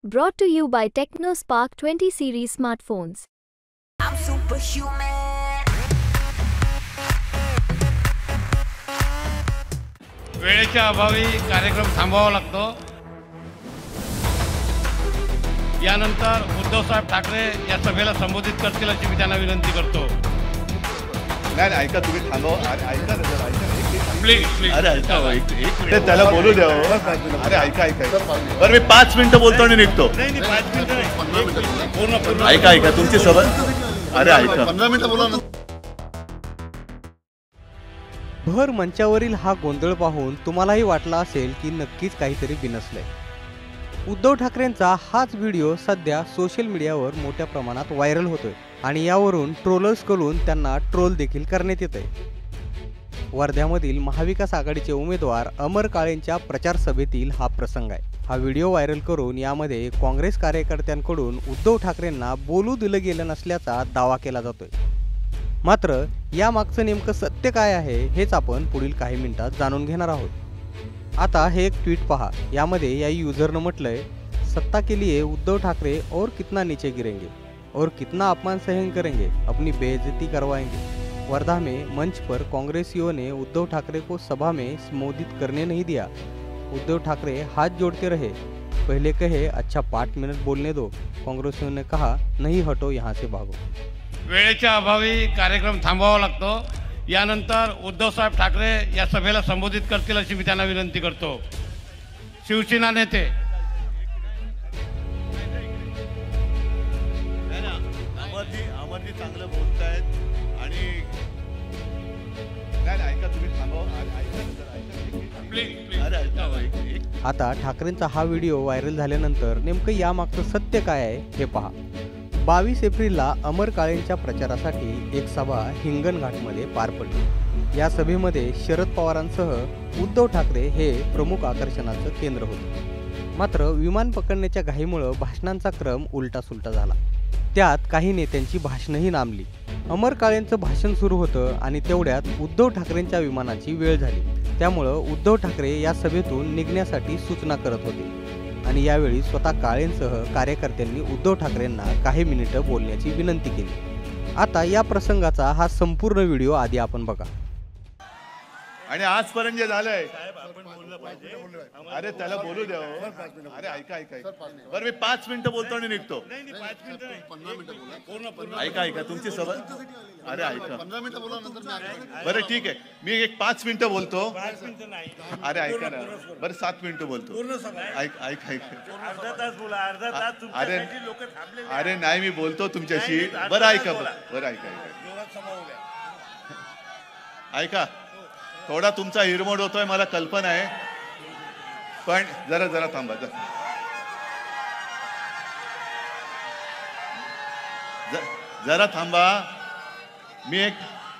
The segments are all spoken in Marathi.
Brought to you by TechnoSpark 20 series smartphones. I'm superhuman. वेळेच्या अभावी कार्यक्रम थांबवावा लागतो। यानंतर उद्धव साहेब ठाकरे या सभेला संबोधित करतील अशी मी त्यांना विनंती करतो। नाही ऐका, तुम्ही थांबवा। ऐका ना जरा, ऐका प्लीज। अरे ऐका, एक मिनिट त्याला बोलू द्या। अरे ऐका बरं, मी 5 मिनिटं बोलतो आणि निघतो। नाही 5 मिनिटं नाही, पूर्ण ऐका तुमची सभा। अरे ऐका, 15 मिनिटं बोला ना। भर मंचावरील हा गोंधळ पाहून तुम्हालाही वाटला असेल की नक्कीच काहीतरी बिनसलंय। उद्धव ठाकरेंचा हाच व्हिडिओ सध्या सोशल मीडियावर मोठ्या प्रमाणात व्हायरल होतोय आणि यावरून ट्रोलर्सकडून त्यांना ट्रोल देखील करण्यात येत आहे। वर्ध्यामधील महाविकास आघाडीचे उमेदवार अमर काळेंच्या प्रचार सभेतील हा प्रसंग आहे। हा व्हिडिओ व्हायरल करून यामध्ये काँग्रेस कार्यकर्त्यांकडून उद्धव ठाकरेंना बोलू दिलं गेलं नसल्याचा दावा केला जातोय। मात्र यामागचं नेमकं सत्य काय आहे हेच आपण पुढील काही मिनिटात जाणून घेणार आहोत। आता हे एक ट्विट पहा। यामध्ये या युजरनं म्हटलंय, सत्ता के लिए उद्धव ठाकरे और कितना नीचे गिरेंगे और कितना अपमान सहन करेंगे, अपनी बेइज्जती करवाएंगे। वर्धा में मंच पर कांग्रेसियों ने उद्धव ठाकरे को सभा में संबोधित करने नहीं दिया। उद्धव ठाकरे हाथ जोड़ते रहे, पहले कहे अच्छा 5 मिनट बोलने दो, कांग्रेसियों ने कहा नहीं हटो यहाँ से भागो। वेळेच्या अभावी कार्यक्रम थांबवावा लागतो। यानंतर उद्धव साहेब ठाकरे या सभेला संबोधित करतील अशी मी त्यांना विनंती करतो। शिवसेना नेते अमरजी चांगलं बोलतायत आणि नाही ऐका, तुम्ही थांबवा। प्लीज। अरे ऐका, आता ठाकरेंचा हा व्हिडिओ व्हायरल झाल्यानंतर नेमकं यामागचं सत्य काय आहे हे पहा। 22 एप्रिलला अमर काळेंच्या प्रचारासाठी एक सभा हिंगणघाटमध्ये पार पडली। या सभेमध्ये शरद पवारांसह उद्धव ठाकरे हे प्रमुख आकर्षणाचं केंद्र होते। मात्र विमान पकडण्याच्या घाईमुळे भाषणांचा क्रम उलटासुलटा झाला। त्यात काही नेत्यांची भाषणंही लांबली। अमर काळेंचं भाषण सुरू होतं आणि तेवढ्यात उद्धव ठाकरेंच्या विमानाची वेळ झाली। त्यामुळं उद्धव ठाकरे या सभेतून निघण्यासाठी सूचना करत होते आणि यावेळी स्वतः काळेंसह कार्यकर्त्यांनी उद्धव ठाकरेंना काही मिनिटं बोलण्याची विनंती केली। आता या प्रसंगाचा हा संपूर्ण व्हिडिओ आधी आपण बघा। आणि आजपर्यंत जे झालंय, अरे त्याला बोलू द्या। अरे ऐका बरं, मी 5 मिनिटं बोलतो आणि निघतो। नाही 5 मिनिटं नाही, 15 मिनिटं बोला। ऐका तुमची सभा। अरे ऐका, 15 मिनिटं बोला, नंतर बरं ठीक आहे, मी एक 5 मिनिटं बोलतो। 5 मिनिटं नाही, अरे ऐका ना, बरं 7 मिनिटं बोलतो। ऐका अर्धा तास बोला, अर्धा तास तुमच्यासाठी लोक थांबले। अरे नाही, मी बोलतो तुमच्याशी। बरं ऐका, बरं ऐका, थोडा तुमचा हिरमोड होतोय मला कल्पना आहे, पण जरा थांबा। जरा थांबा, मी एक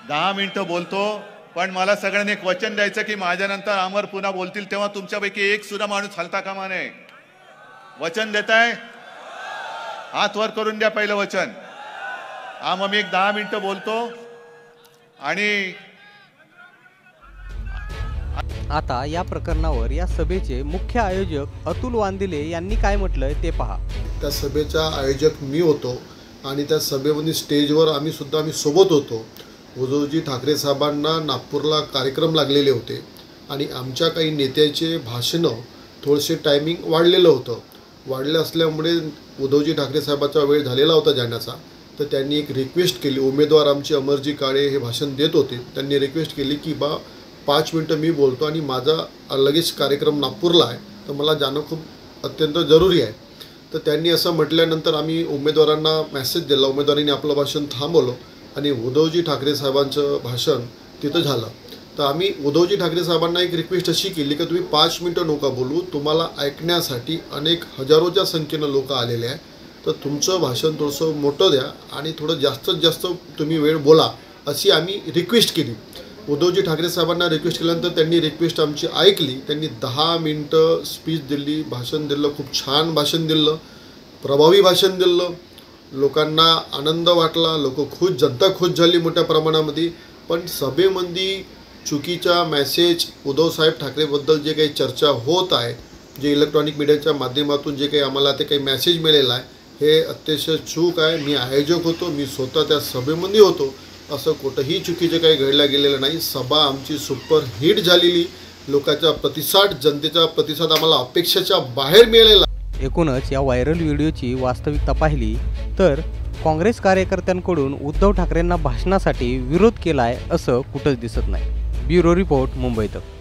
10 मिनिटं बोलतो, पण मला सगळ्यांनी एक वचन द्यायचं की माझ्यानंतर अमर पुन्हा बोलतील तेव्हा तुमच्यापैकी एक सुद्धा माणूस हलता कामा नये। वचन देताय? हात वर करून द्या पहिलं वचन। मग मी एक 10 मिनिटं बोलतो आणि आता या प्रकरणावर या सभेचे मुख्य आयोजक अतुल वांदिले यांनी काय म्हटलंय ते पहा। त्या सभेचा आयोजक मी होतो आणि त्या सभेमध्ये स्टेजवर आम्ही सोबत होतो। उद्धवजी ठाकरे साहेबांना नागपूरला कार्यक्रम लागलेले होते आणि आमच्या काही नेत्याचे भाषणं थोडेसे टायमिंग वाढलेलं असल्यामुळे उद्धवजी ठाकरे साहेबांचा वेळ झालेला होता जाण्याचा। तर त्यांनी एक रिक्वेस्ट केली, उमेदवार आमचे अमरजी काळे हे भाषण देत होते, त्यांनी रिक्वेस्ट केली की 5 मिनिटं मी बोलतो आणि माझा लगेच कार्यक्रम नागपूरला आहे, तर मला जाणं खूप अत्यंत जरुरी आहे। तर त्यांनी असं म्हटल्यानंतर आम्ही उमेदवारांना मेसेज दिला, उमेदवारांनी आपलं भाषण थांबवलं आणि उद्धवजी ठाकरे साहेबांचं भाषण तिथं झालं। तर आम्ही उद्धवजी ठाकरे साहेबांना एक रिक्वेस्ट अशी केली की तुम्ही 5 मिनिटं नका बोलू, तुम्हाला ऐकण्यासाठी अनेक हजारोच्या संख्येनं लोक आलेले आहे, तर तुमचं भाषण थोडंसं मोठं द्या आणि थोडं जास्तीत जास्त तुम्ही वेळ बोला, अशी आम्ही रिक्वेस्ट केली। उद्धवजी ठाकरे साहेबांना रिक्वेस्ट केल्यानंतर त्यांनी रिक्वेस्ट आमची ऐकली। त्यांनी 10 मिनिटं स्पीच दिली, भाषण दिलं, खूप छान भाषण दिलं, प्रभावी भाषण दिलं। लोकांना आनंद वाटला, जनता खुश झाली मोठ्या प्रमाणामध्ये। पण सभेमध्ये चुकीचा मेसेज उद्धव साहेब ठाकरेबद्दल जे काही चर्चा होत आहे जे इलेक्ट्रॉनिक मीडियाच्या माध्यमातून जे काही आम्हाला ते काही मेसेज मिळालेला आहे हे अतिशय चूक आहे. मी आयोजक होतो, मी स्वतः त्या सभेमध्ये होतो, असं कुठंही चुकीचं काही घडलं गेलेलं नाही. सभा आमची सुपर हिट झालेली, लोकांचा प्रतिसाद, जनतेचा प्रतिसाद आम्हाला अपेक्षेच्या बाहेर मिळालेला. एकूणच या व्हायरल व्हिडिओची वास्तविकता पाहिली तर काँग्रेस कार्यकर्त्यांकडून उद्धव ठाकरेंना भाषणासाठी विरोध केलाय असं कुठंच दिसत नाही. ब्युरो रिपोर्ट, मुंबई तक.